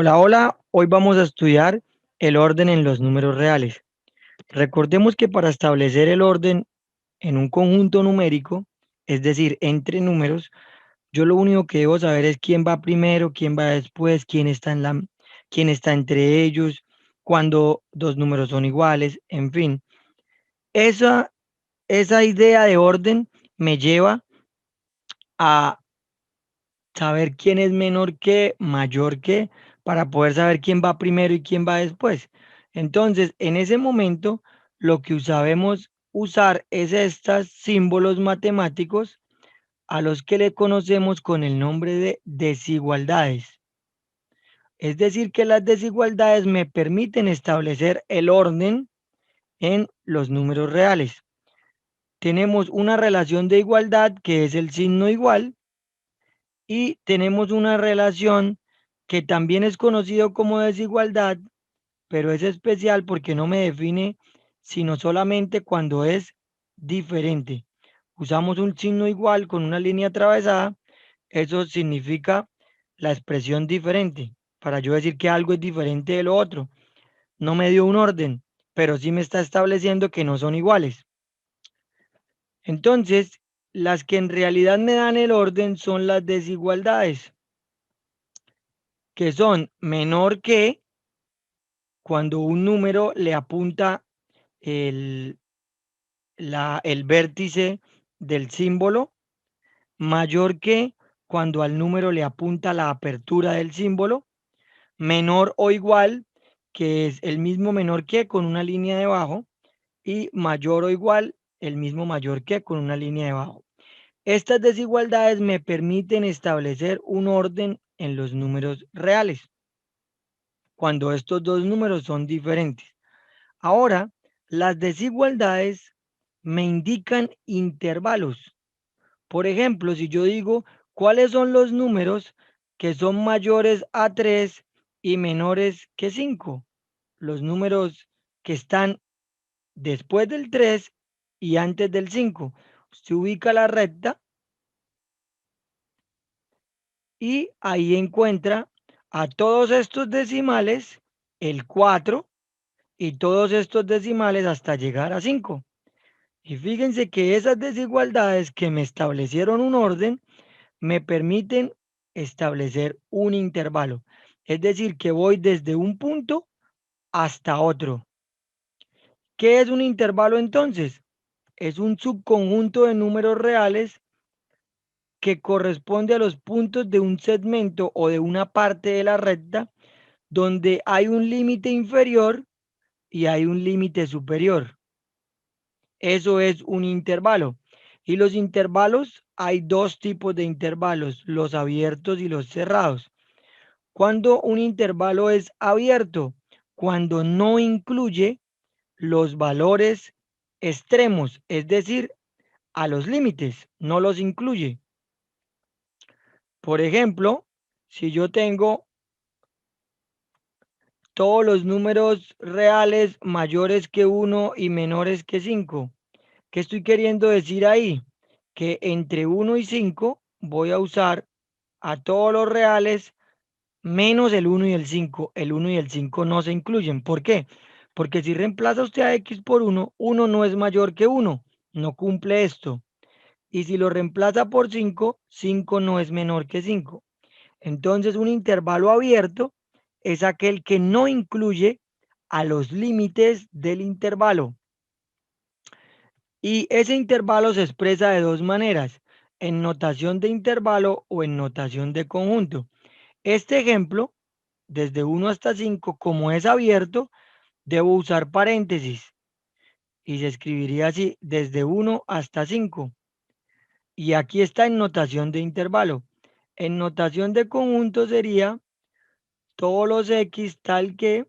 Hola, hola. Hoy vamos a estudiar el orden en los números reales. Recordemos que para establecer el orden en un conjunto numérico, es decir, entre números, yo lo único que debo saber es quién va primero, quién va después, quién está entre ellos, cuando dos números son iguales, en fin. Esa, esa idea de orden me lleva a saber quién es menor que, mayor que, para poder saber quién va primero y quién va después. Entonces, en ese momento, lo que sabemos usar es estos símbolos matemáticos a los que le conocemos con el nombre de desigualdades. Es decir, que las desigualdades me permiten establecer el orden en los números reales. Tenemos una relación de igualdad que es el signo igual y tenemos una relación que también es conocido como desigualdad, pero es especial porque no me define sino solamente cuando es diferente. Usamos un signo igual con una línea atravesada, eso significa la expresión diferente. Para yo decir que algo es diferente de lo otro, no me dio un orden, pero sí me está estableciendo que no son iguales. Entonces, las que en realidad me dan el orden son las desigualdades, que son menor que cuando un número le apunta el, el vértice del símbolo, mayor que cuando al número le apunta la apertura del símbolo, menor o igual, que es el mismo menor que con una línea debajo, y mayor o igual, el mismo mayor que con una línea debajo. Estas desigualdades me permiten establecer un orden en los números reales, cuando estos dos números son diferentes. Ahora, las desigualdades me indican intervalos. Por ejemplo, si yo digo cuáles son los números que son mayores a 3 y menores que 5, los números que están después del 3 y antes del 5. Se ubica la recta y ahí encuentra a todos estos decimales, el 4 y todos estos decimales hasta llegar a 5. Y fíjense que esas desigualdades que me establecieron un orden me permiten establecer un intervalo. Es decir, que voy desde un punto hasta otro. ¿Qué es un intervalo entonces? Es un subconjunto de números reales que corresponde a los puntos de un segmento o de una parte de la recta donde hay un límite inferior y hay un límite superior. Eso es un intervalo. Y los intervalos, hay dos tipos de intervalos, los abiertos y los cerrados. Cuando un intervalo es abierto, cuando no incluye los valores extremos, es decir, a los límites, no los incluye. Por ejemplo, si yo tengo todos los números reales mayores que 1 y menores que 5, ¿qué estoy queriendo decir ahí? Que entre 1 y 5 voy a usar a todos los reales menos el 1 y el 5. El 1 y el 5 no se incluyen. ¿Por qué? Porque si reemplaza usted a x por 1, 1 no es mayor que 1. No cumple esto. Y si lo reemplaza por 5, 5 no es menor que 5. Entonces, un intervalo abierto es aquel que no incluye a los límites del intervalo. Y ese intervalo se expresa de dos maneras, en notación de intervalo o en notación de conjunto. Este ejemplo, desde 1 hasta 5, como es abierto, debo usar paréntesis y se escribiría así, desde 1 hasta 5. Y aquí está en notación de intervalo. En notación de conjunto sería todos los x tal que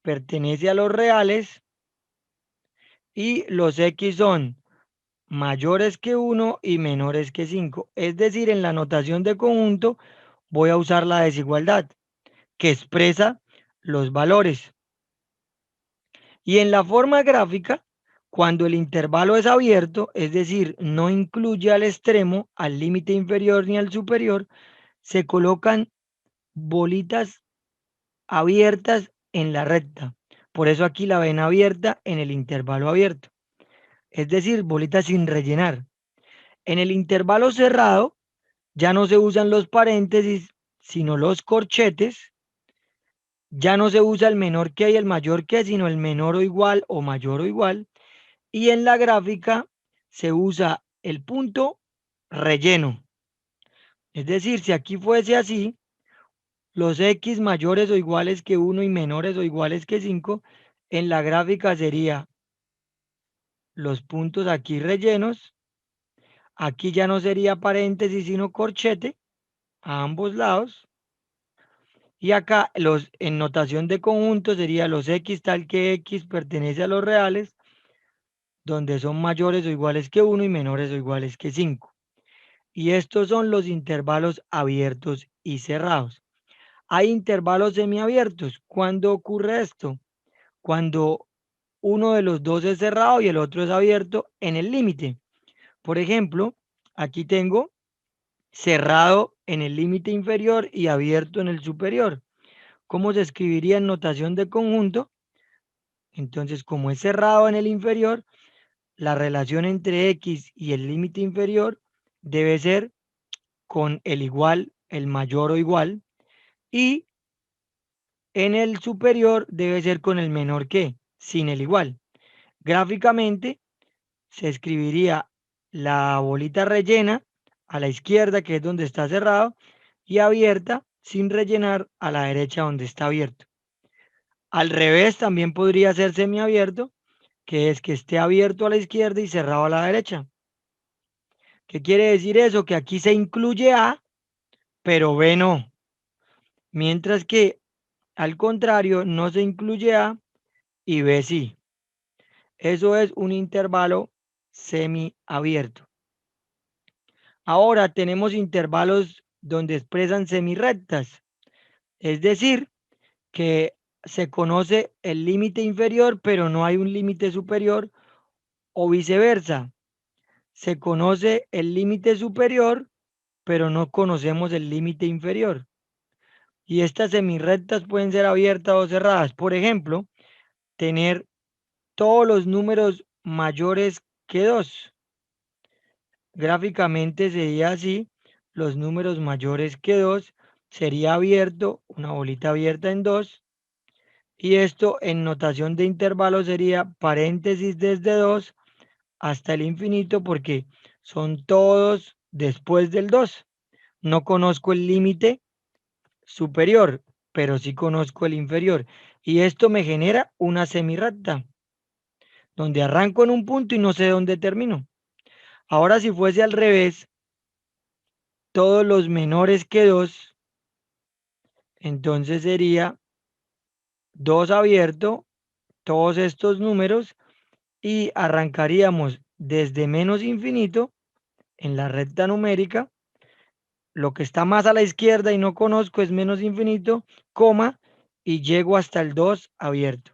pertenece a los reales y los x son mayores que 1 y menores que 5. Es decir, en la notación de conjunto voy a usar la desigualdad que expresa los valores. Y en la forma gráfica, cuando el intervalo es abierto, es decir, no incluye al extremo, al límite inferior ni al superior, se colocan bolitas abiertas en la recta. Por eso aquí la ven abierta en el intervalo abierto. Es decir, bolitas sin rellenar. En el intervalo cerrado ya no se usan los paréntesis, sino los corchetes. Ya no se usa el menor que y el mayor que, sino el menor o igual o mayor o igual. Y en la gráfica se usa el punto relleno. Es decir, si aquí fuese así, los x mayores o iguales que 1 y menores o iguales que 5, en la gráfica sería los puntos aquí rellenos. Aquí ya no sería paréntesis, sino corchete a ambos lados. Y acá en notación de conjunto sería los x tal que x pertenece a los reales, donde son mayores o iguales que 1 y menores o iguales que 5. Y estos son los intervalos abiertos y cerrados. Hay intervalos semiabiertos. ¿Cuándo ocurre esto? Cuando uno de los dos es cerrado y el otro es abierto en el límite. Por ejemplo, aquí tengo cerrado en el límite inferior y abierto en el superior. ¿Cómo se escribiría en notación de conjunto? Entonces, como es cerrado en el inferior, la relación entre x y el límite inferior debe ser con el igual, el mayor o igual, y en el superior debe ser con el menor que, sin el igual. Gráficamente se escribiría la bolita rellena a la izquierda, que es donde está cerrado, y abierta sin rellenar a la derecha donde está abierto. Al revés también podría ser semiabierto, que es que esté abierto a la izquierda y cerrado a la derecha. ¿Qué quiere decir eso? Que aquí se incluye A, pero B no. Mientras que al contrario no se incluye A y B sí. Eso es un intervalo semiabierto. Ahora tenemos intervalos donde expresan semirrectas, es decir, que se conoce el límite inferior, pero no hay un límite superior, o viceversa. Se conoce el límite superior, pero no conocemos el límite inferior. Y estas semirrectas pueden ser abiertas o cerradas. Por ejemplo, tener todos los números mayores que 2. Gráficamente sería así, los números mayores que 2 sería abierto, una bolita abierta en 2, y esto en notación de intervalo sería paréntesis desde 2 hasta el infinito, porque son todos después del 2. No conozco el límite superior, pero sí conozco el inferior, y esto me genera una semirrecta, donde arranco en un punto y no sé dónde termino. Ahora, si fuese al revés, todos los menores que 2, entonces sería 2 abierto, todos estos números, y arrancaríamos desde menos infinito en la recta numérica. Lo que está más a la izquierda y no conozco es menos infinito, coma, y llego hasta el 2 abierto.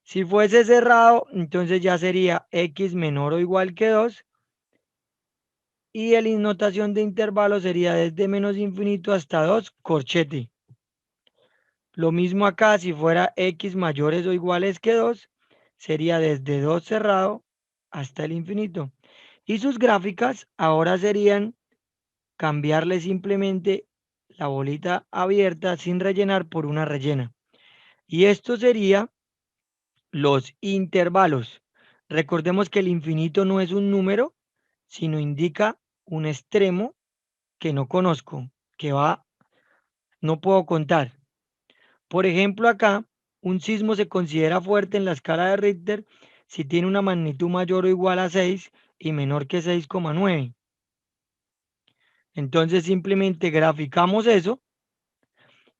Si fuese cerrado, entonces ya sería x menor o igual que 2, y la notación de intervalo sería desde menos infinito hasta 2 corchete. Lo mismo acá, si fuera x mayores o iguales que 2, sería desde 2 cerrado hasta el infinito. Y sus gráficas ahora serían cambiarle simplemente la bolita abierta sin rellenar por una rellena. Y esto sería los intervalos. Recordemos que el infinito no es un número, sino indica un extremo que no conozco, que va, no puedo contar. Por ejemplo, acá, un sismo se considera fuerte en la escala de Richter si tiene una magnitud mayor o igual a 6 y menor que 6,9. Entonces simplemente graficamos eso.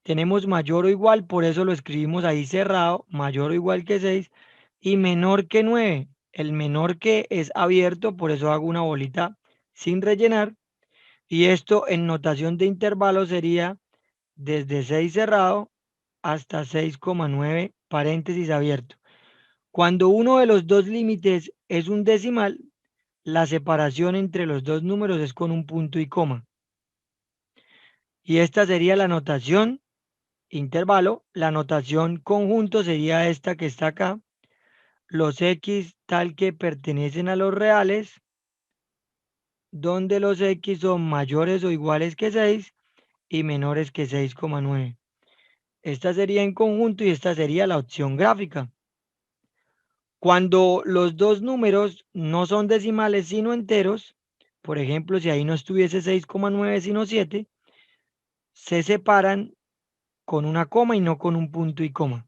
Tenemos mayor o igual, por eso lo escribimos ahí cerrado, mayor o igual que 6 y menor que 9. El menor que es abierto, por eso hago una bolita sin rellenar. Y esto en notación de intervalo sería desde 6 cerrado hasta 6,9 paréntesis abierto. Cuando uno de los dos límites es un decimal, la separación entre los dos números es con un punto y coma. Y esta sería la notación intervalo. La notación conjunto sería esta que está acá. Los X tal que pertenecen a los reales, donde los X son mayores o iguales que 6 y menores que 6,9. Esta sería en conjunto y esta sería la opción gráfica. Cuando los dos números no son decimales sino enteros, por ejemplo, si ahí no estuviese 6,9 sino 7, se separan con una coma y no con un punto y coma.